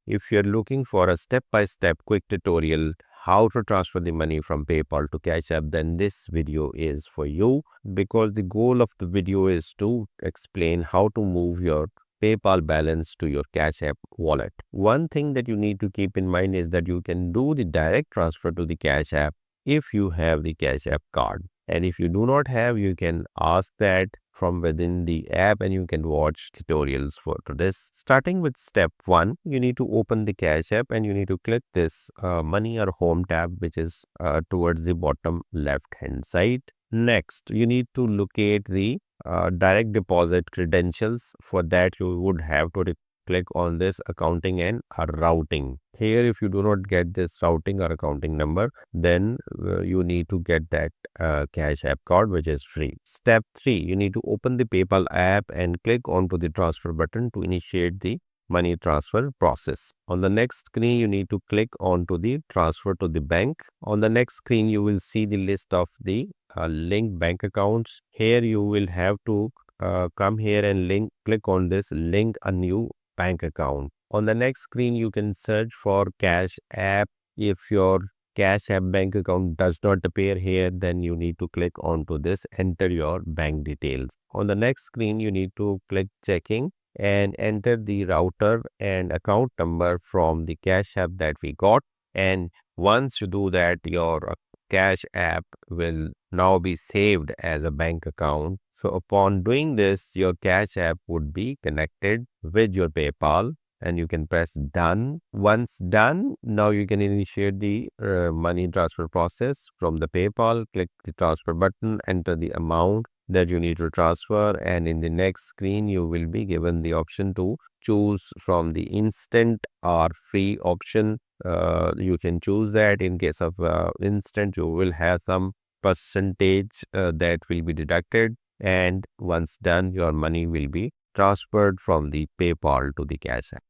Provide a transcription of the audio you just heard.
If you're looking for a step-by-step quick tutorial how to transfer the money from PayPal to Cash App, then this video is for you, because the goal of the video is to explain how to move your PayPal balance to your Cash App wallet. One thing that you need to keep in mind is that you can do the direct transfer to the Cash App if you have the Cash App card. And if you do not have, you can ask that from within the app and you can watch tutorials for this. Starting with step 1, you need to open the Cash App and you need to click this money or home tab, which is towards the bottom left hand side. Next, you need to locate the direct deposit credentials. For that, you would have to click on this accounting and routing. Here, if you do not get this routing or accounting number, then you need to get that Cash App card, which is free. Step 3, you need to open the PayPal app and click onto the transfer button to initiate the money transfer process. On the next screen, you need to click onto the transfer to the bank. On the next screen, you will see the list of the linked bank accounts. Here, you will have to come here and click on this link a new bank account. On the next screen, you can search for Cash App. If your Cash App bank account does not appear here, then you need to click onto this, enter your bank details. On the next screen, you need to click checking and enter the router and account number from the Cash App that we got. And once you do that, your Cash App will now be saved as a bank account. So upon doing this, your Cash App would be connected with your PayPal and you can press done. Once done, now you can initiate the money transfer process from the PayPal. Click the transfer button, enter the amount that you need to transfer, and in the next screen you will be given the option to choose from the instant or free option. You can choose that. In case of instant, you will have some percentage that will be deducted, and once done, your money will be transferred from the PayPal to the Cash App.